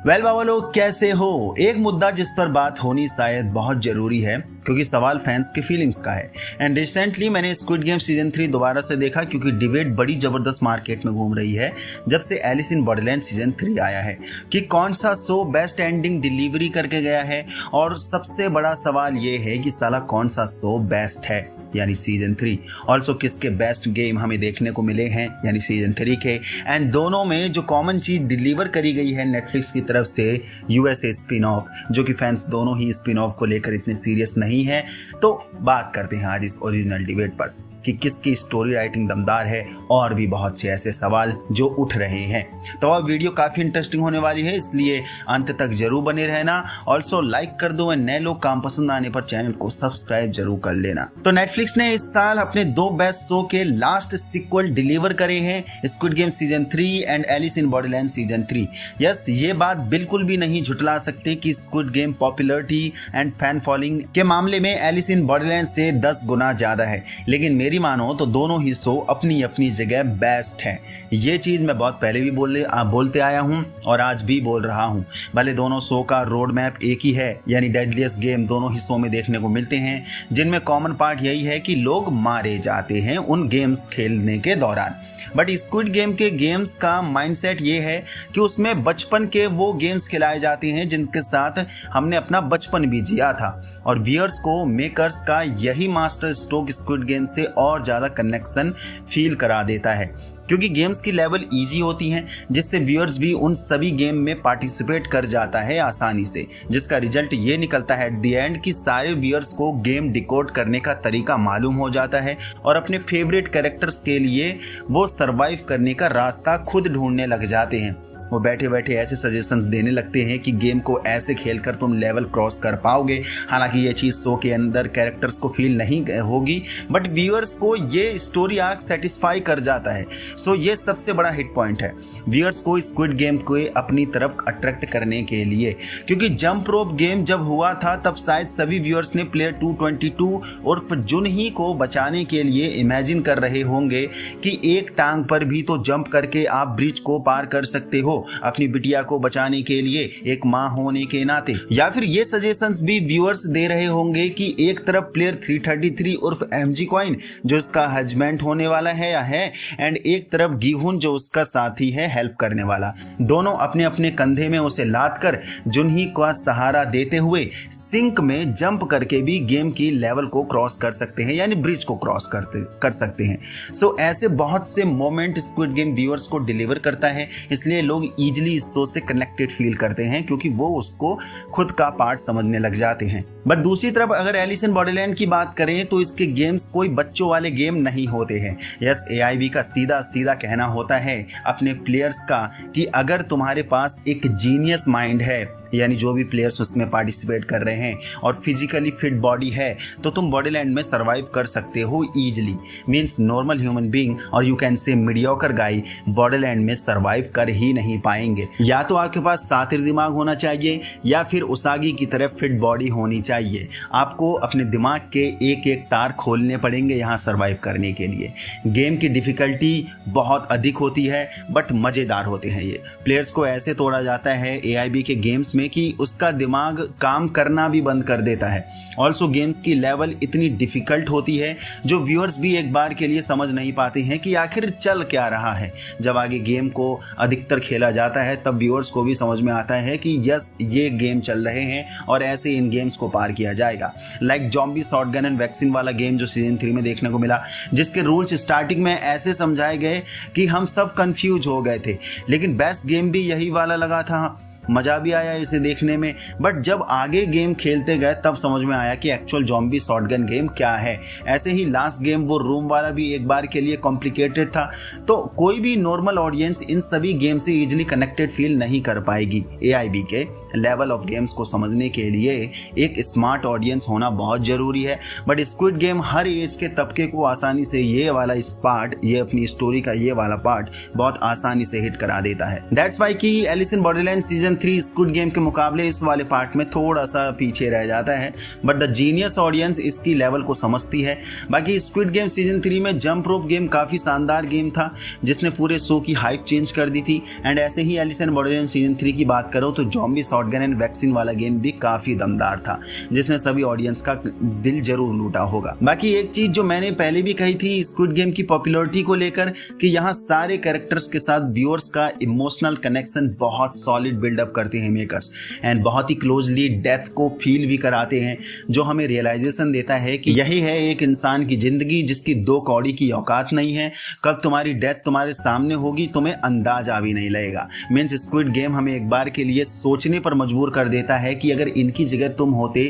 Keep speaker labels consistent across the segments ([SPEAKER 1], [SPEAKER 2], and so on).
[SPEAKER 1] Well बाबा लोग कैसे हो। एक मुद्दा जिस पर बात होनी शायद बहुत जरूरी है क्योंकि सवाल फैंस की फीलिंग्स का है। एंड रिसेंटली मैंने स्क्विड गेम सीजन 3 दोबारा से देखा क्योंकि डिबेट बड़ी जबरदस्त मार्केट में घूम रही है जब से एलिस इन बॉर्डरलैंड सीजन 3 आया है कि कौन सा शो बेस्ट एंडिंग डिलीवरी करके गया है। और सबसे बड़ा सवाल ये है कि साला कौन सा शो बेस्ट है यानी सीजन 3। ऑल्सो किसके बेस्ट गेम हमें देखने को मिले हैं यानी सीजन 3 के। एंड दोनों में जो कॉमन चीज डिलीवर करी गई है नेटफ्लिक्स की तरफ से यूएसए स्पिन ऑफ, जो कि फैंस दोनों ही स्पिन ऑफ को लेकर इतने सीरियस नहीं है। तो बात करते हैं आज इस ओरिजिनल डिबेट पर कि किसकी स्टोरी राइटिंग दमदार है और भी बहुत से ऐसे सवाल जो उठ रहे हैं। तो अब वीडियो काफ़ी इंटरेस्टिंग होने वाली है, इसलिए अंत तक जरूर बने रहना। ऑल्सो लाइक कर दो और नए लोग काम पसंद आने पर चैनल को सब्सक्राइब जरूर कर लेना। तो नेटफ्लिक्स ने इस साल अपने 2 बेस्ट शो के लास्ट सीक्वल डिलीवर करे हैं, Squid Game season 3 and Alice in Borderland season 3। Yes, ये बात बिल्कुल भी नहीं झुटला सकते कि Squid Game popularity and fan following के मामले में एलिस इन बॉर्डरलैंड से 10 गुना ज्यादा है। लेकिन मेरी मानो तो दोनों ही शो अपनी अपनी जगह बेस्ट हैं। ये चीज मैं बहुत पहले भी बोलते आया हूं और आज भी बोल रहा हूं। भले दोनों शो का रोड मैप एक ही है यानी डेडलीस्ट गेम दोनों ही शो में देखने को मिलते हैं, जिनमें कॉमन पार्ट यही है कि लोग मारे जाते हैं उन गेम्स खेलने के दौरान। बट स्क्विड गेम के गेम्स का माइंडसेट ये है कि उसमें बचपन के वो गेम्स खिलाए जाते हैं जिनके साथ हमने अपना बचपन भी जिया था। और व्यूअर्स को मेकर्स का यही मास्टर स्ट्रोक स्क्विड गेम से और ज़्यादा कनेक्शन फील करा देता है क्योंकि गेम्स की लेवल इजी होती हैं, जिससे व्यूअर्स भी उन सभी गेम में पार्टिसिपेट कर जाता है आसानी से, जिसका रिजल्ट ये निकलता है एट द एंड कि सारे व्यूअर्स को गेम डिकोड करने का तरीका मालूम हो जाता है और अपने फेवरेट कैरेक्टर्स के लिए वो सरवाइव करने का रास्ता खुद ढूंढने लग जाते हैं। वो बैठे बैठे ऐसे सजेशंस देने लगते हैं कि गेम को ऐसे खेलकर तुम लेवल क्रॉस कर पाओगे। हालांकि ये चीज़ शो के अंदर कैरेक्टर्स को फील नहीं होगी, बट व्यूअर्स को ये स्टोरी आर्क सेटिस्फाई कर जाता है। सो ये सबसे बड़ा हिट पॉइंट है व्यूअर्स को स्क्विड गेम को अपनी तरफ अट्रैक्ट करने के लिए, क्योंकि जंप रोप गेम जब हुआ था तब शायद सभी व्यूअर्स ने प्लेयर 222 उर्फ जुनही को बचाने के लिए इमेजिन कर रहे होंगे कि एक टांग पर भी तो जंप करके आप ब्रिज को पार कर सकते हो अपनी बिटिया को बचाने के लिए एक मां होने के नाते। या फिर ये सजेशंस भी व्यूअर्स दे रहे होंगे कि एक तरफ प्लेयर 333 उर्फ एमजी कॉइन जो उसका हस्बैंड होने वाला है या है, एंड एक तरफ गिहुन जो उसका साथी है हेल्प करने वाला। दोनों अपने अपने कंधे में उसे लाद कर जुनही का सहारा देते हुए सिंक में जंप करके भी गेम की लेवल को क्रॉस कर सकते हैं यानी ब्रिज को क्रॉस कर सकते हैं। सो ऐसे बहुत से मोमेंट स्क्विड गेम व्यूअर्स को डिलीवर करता है, इसलिए लोग इजीली इस शो से कनेक्टेड फील करते हैं क्योंकि वो उसको खुद का पार्ट समझने लग जाते हैं। बट दूसरी तरफ अगर एलिस इन बॉर्डरलैंड की बात करें तो इसके गेम्स कोई बच्चों वाले गेम नहीं होते हैं। यस, एआईबी का सीधा सीधा कहना होता है अपने प्लेयर्स का कि अगर तुम्हारे पास एक जीनियस माइंड है यानी जो भी प्लेयर्स उसमें पार्टिसिपेट कर रहे हैं और फिजिकली फिट बॉडी है तो तुम बॉर्डरलैंड में सरवाइव कर सकते हो easily. Means normal human being और you can say mediocre guy borderland में सरवाइव कर ही नहीं पाएंगे। या तो आपके पास सातिर दिमाग होना चाहिए या फिर उसागी की तरफ फिट बॉडी होनी चाहिए। आपको अपने दिमाग के एक एक तार खोलने पड़ेंगे यहाँ सरवाइव करने के लिए। गेम की डिफिकल्टी बहुत अधिक होती है बट मज़ेदार होते हैं ये। प्लेयर्स को ऐसे तोड़ा जाता है एआईबी के गेम्स में कि उसका दिमाग काम करना भी बंद कर देता है। ऑल्सो गेम्स की लेवल इतनी डिफिकल्ट होती है जो व्यूअर्स भी एक बार के लिए समझ नहीं पाते हैं कि आखिर चल क्या रहा है। जब आगे गेम को अधिकतर खेला जाता है तब व्यूअर्स को भी समझ में आता है कि यस ये गेम चल रहे हैं और ऐसे इन गेम्स को पार किया जाएगा। Like zombie shotgun and vaccine वाला गेम जो सीजन 3 में देखने को मिला, जिसके रूल्स स्टार्टिंग में ऐसे समझाए गए कि हम सब कंफ्यूज हो गए थे, लेकिन बेस्ट गेम भी यही वाला लगा था। मज़ा भी आया इसे देखने में, बट जब आगे गेम खेलते गए तब समझ में आया कि एक्चुअल जॉम्बी शॉटगन गेम क्या है। ऐसे ही लास्ट गेम वो रूम वाला भी एक बार के लिए कॉम्प्लिकेटेड था। तो कोई भी नॉर्मल ऑडियंस इन सभी गेम से इजीली कनेक्टेड फील नहीं कर पाएगी। एआईबी के लेवल ऑफ गेम्स को समझने के लिए एक स्मार्ट ऑडियंस होना बहुत ज़रूरी है, बट स्क्विड गेम हर एज के तबके को आसानी से ये वाला इस पार्ट, ये अपनी स्टोरी का ये वाला पार्ट बहुत आसानी से हिट करा देता है। दैट्स वाई कि Alice in Borderland season season 3 Squid Game के मुकाबले इस वाले पार्ट में थोड़ा सा पीछे रह जाता है, बट द जीनियस ऑडियंस इसकी लेवल को समझती है। बाकी स्क्विड गेम सीजन 3 में जंप रोप गेम काफ़ी शानदार गेम था जिसने पूरे शो की हाइप चेंज कर दी थी। एंड ऐसे ही एलिस इन बॉर्डरलैंड सीजन 3 की बात करो तो ज़ॉम्बी शॉटगन एंड वैक्सीन वाला गेम भी काफ़ी दमदार था जिसने सभी ऑडियंस का दिल जरूर लूटा होगा। बाकी एक चीज़ जो मैंने पहले भी कही थी स्क्विड गेम की पॉपुलैरिटी को लेकर कि यहाँ सारे कैरेक्टर्स के साथ व्यूअर्स का इमोशनल कनेक्शन बहुत सॉलिड बिल्डअप करते हैं मेकर्स, एंड बहुत ही क्लोजली डेथ को फील भी कराते हैं, जो हमें रियलाइजेशन देता है कि यही है एक इंसान की जिंदगी जिसकी दो कौड़ी की औकात नहीं है। कब तुम्हारी डेथ तुम्हारे सामने होगी तुम्हें अंदाजा भी नहीं लगेगा। मीन्स स्क्विड गेम हमें एक बार के लिए सोचने पर मजबूर कर देता है कि अगर इनकी जगह तुम होते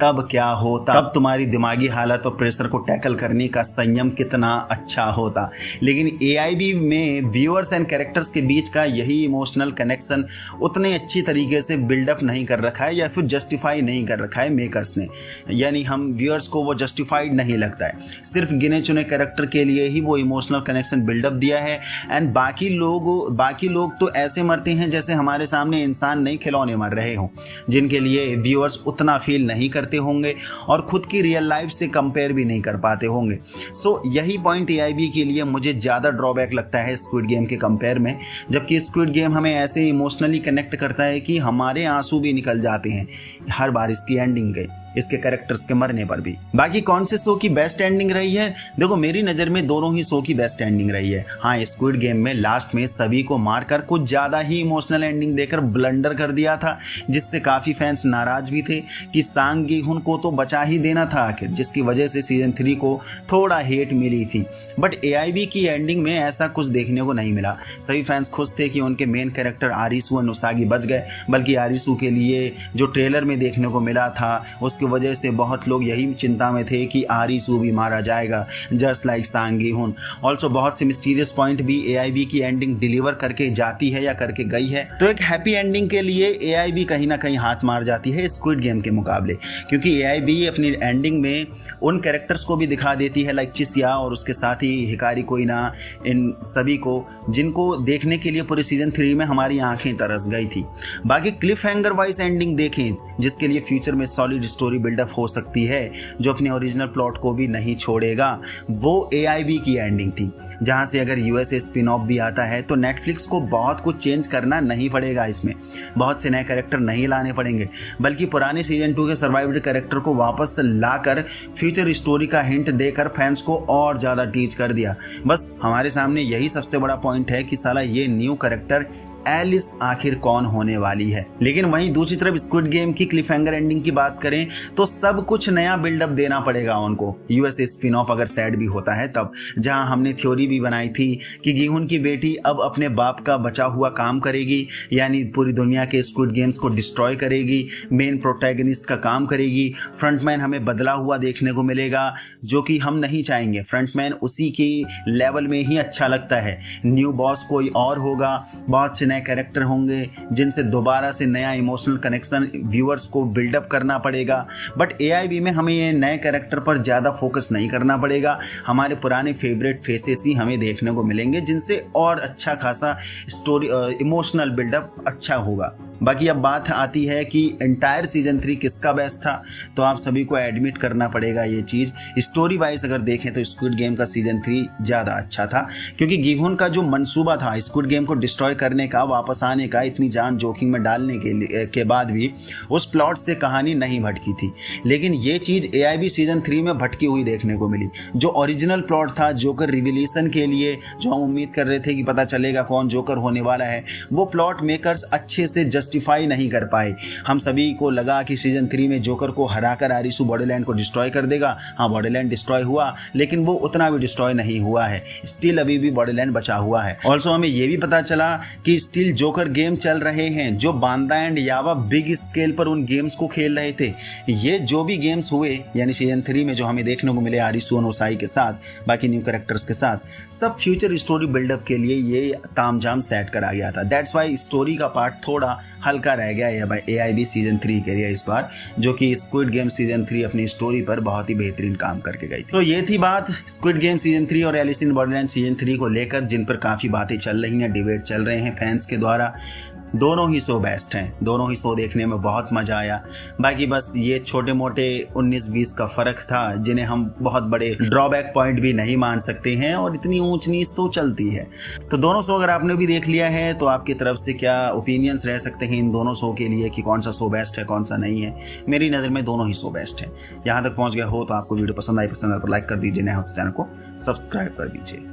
[SPEAKER 1] तब क्या होता, तब तुम्हारी दिमागी हालत और प्रेशर को टैकल करने का संयम कितना अच्छा होता। लेकिन AIB में व्यूअर्स एंड कैरेक्टर्स के बीच का यही इमोशनल कनेक्शन उतने अच्छी तरीके से बिल्डअप नहीं कर रखा है या फिर जस्टिफाई नहीं कर रखा है मेकर्स ने, यानी हम व्यूअर्स को वो जस्टिफाइड नहीं लगता है। सिर्फ गिने चुने कैरेक्टर के लिए ही वो इमोशनल कनेक्शन बिल्डअप दिया है, एंड बाकी लोग तो ऐसे मरते हैं जैसे हमारे सामने इंसान नहीं खिलौने मर रहे हों, जिनके लिए व्यूअर्स उतना फील नहीं करते होंगे और खुद की रियल लाइफ से कंपेयर भी नहीं कर पाते होंगे। सो यही पॉइंट AIB के लिए मुझे ज़्यादा ड्रॉबैक लगता है स्क्विड गेम के कंपेयर में, जबकि स्क्विड गेम हमें ऐसे इमोशनली कनेक्ट करता है कि हमारे आंसू भी निकल जाते हैं हर बार इसकी एंडिंग के, इसके कैरेक्टर्स के मरने पर भी। बाकी कौन से शो की बेस्ट एंडिंग रही है, देखो मेरी नज़र में दोनों ही शो की बेस्ट एंडिंग रही है। हाँ, स्क्विड गेम में लास्ट में सभी को मारकर कुछ ज़्यादा ही इमोशनल एंडिंग देकर ब्लंडर कर दिया था, जिससे काफ़ी फैंस नाराज भी थे कि सांग गी-हुन को तो बचा ही देना था आखिर, जिसकी वजह से सीजन 3 को थोड़ा हेट मिली थी। बट AIB की एंडिंग में ऐसा कुछ देखने को नहीं मिला। सभी फैंस खुश थे कि उनके मेन कैरेक्टर आरिसू और उसागी बच गए, बल्कि आरिसू के लिए जो ट्रेलर में देखने को मिला था उसकी वजह से बहुत लोग यही चिंता में थे कि आरिसू भी मारा जाएगा जस्ट लाइक सांग गी-हुन। ऑल्सो बहुत से मिस्टीरियस पॉइंट भी AIB की एंडिंग डिलीवर करके जाती है या करके गई है, तो एक हैप्पी एंडिंग के लिए AIB कहीं ना कहीं हाथ मार जाती है स्क्विड गेम के मुकाबले, क्योंकि AIB अपनी एंडिंग में उन कैरेक्टर्स को भी दिखा देती है लाइक चिसिया और उसके साथ ही हिकारी कोइना, इन सभी को जिनको देखने के लिए पूरे सीजन 3 में हमारी आंखें तरस गई थी। बाकी क्लिफ हैंगर वाइज एंडिंग देखें जिसके लिए फ्यूचर में सॉलिड स्टोरी बिल्डअप हो सकती है जो अपने ओरिजिनल प्लॉट को भी नहीं छोड़ेगा, वो AIB की एंडिंग थी, जहां से अगर USA स्पिन ऑफ भी आता है तो नेटफ्लिक्स को बहुत कुछ चेंज करना नहीं पड़ेगा, इसमें बहुत से नए कैरेक्टर नहीं लाने पड़ेंगे, बल्कि पुराने सीजन 2 के सर्वाइवड कैरेक्टर को वापस लाकर फ्यूचर स्टोरी का हिंट देकर फैंस को और ज़्यादा टीच कर दिया। बस हमारे सामने यही सबसे बड़ा पॉइंट है कि साला ये न्यू कैरेक्टर एलिस आखिर कौन होने वाली है। लेकिन वहीं दूसरी तरफ स्क्विड गेम की क्लिफहैंगर एंडिंग की बात करें तो सब कुछ नया बिल्डअप देना पड़ेगा उनको, USA स्पिन ऑफ अगर सैड भी होता है तब, जहां हमने थ्योरी भी बनाई थी कि गी-हुन की बेटी अब अपने बाप का बचा हुआ काम करेगी, यानी पूरी दुनिया के स्क्विड गेम्स को डिस्ट्रॉय करेगी, मेन प्रोटैगनिस्ट का काम करेगी। फ्रंटमैन हमें बदला हुआ देखने को मिलेगा जो कि हम नहीं चाहेंगे, फ्रंटमैन उसी के लेवल में ही अच्छा लगता है। न्यू बॉस कोई और होगा, बहुत से नए कैरेक्टर होंगे जिनसे दोबारा से नया इमोशनल कनेक्शन व्यूअर्स को बिल्डअप करना पड़ेगा। बट AIB में हमें ये नए कैरेक्टर पर ज़्यादा फोकस नहीं करना पड़ेगा, हमारे पुराने फेवरेट फेसेस ही हमें देखने को मिलेंगे जिनसे और अच्छा खासा स्टोरी इमोशनल बिल्डअप अच्छा होगा। बाकी अब बात आती है कि एंटायर सीजन 3 किसका बेस्ट था, तो आप सभी को एडमिट करना पड़ेगा ये चीज़। स्टोरी वाइज अगर देखें तो स्क्विड गेम का सीजन 3 ज़्यादा अच्छा था, क्योंकि गी-हुन का जो मंसूबा था स्क्विड गेम को डिस्ट्रॉय करने का, वापस आने का, इतनी जान जोखिम में डालने के बाद भी उस प्लॉट से कहानी नहीं भटकी थी। लेकिन ये चीज़ AIB सीजन 3 में भटकी हुई देखने को मिली। जो ओरिजिनल प्लॉट था जोकर रिविलेशन के लिए, जो हम उम्मीद कर रहे थे कि पता चलेगा कौन जोकर होने वाला है, वो प्लॉट मेकर्स अच्छे से जस्टिफाई नहीं कर पाए। हम सभी को लगा कि सीजन 3 में जोकर को हराकर आरिसू बॉर्डरलैंड को डिस्ट्रॉय कर देगा। हाँ, बॉर्डरलैंड डिस्ट्रॉय हुआ, लेकिन वो उतना भी डिस्ट्रॉय नहीं हुआ है, स्टिल अभी भी बॉर्डरलैंड बचा हुआ है। ऑल्सो हमें ये भी पता चला कि स्टिल जोकर गेम चल रहे हैं, जो बांदा एंड यावा बिग स्केल पर उन गेम्स को खेल रहे थे। ये जो भी गेम्स हुए, यानी सीजन 3 में जो हमें देखने को मिले आरिसू और ओसाई के साथ, बाकी न्यू कैरेक्टर्स के साथ, सब फ्यूचर स्टोरी बिल्डअप के लिए ये तामझाम सेट करा गया था। दैट्स वाई स्टोरी का पार्ट थोड़ा हल्का रह गया है AIB सीजन 3 के लिए इस बार, जो कि स्क्विड गेम सीजन 3 अपनी स्टोरी पर बहुत ही बेहतरीन काम करके गई। तो ये थी बात स्क्विड गेम सीजन 3 और एलिस इन बॉर्डरलैंड सीजन 3 को लेकर, जिन पर काफ़ी बातें चल रही हैं, डिबेट चल रहे हैं फैंस के द्वारा। दोनों ही शो बेस्ट हैं, दोनों ही शो देखने में बहुत मज़ा आया। बाकी बस ये छोटे मोटे 19-20 का फ़र्क था जिन्हें हम बहुत बड़े ड्रॉबैक पॉइंट भी नहीं मान सकते हैं, और इतनी ऊंच नीच तो चलती है। तो दोनों शो अगर आपने भी देख लिया है तो आपकी तरफ से क्या ओपिनियंस रह सकते हैं इन दोनों शो के लिए कि कौन सा शो बेस्ट है कौन सा नहीं है। मेरी नज़र में दोनों ही शो बेस्ट है। यहाँ तक पहुँच गए हो तो आपको वीडियो पसंद आए तो लाइक कर दीजिए, नए हो तो चैनल को सब्सक्राइब कर दीजिए।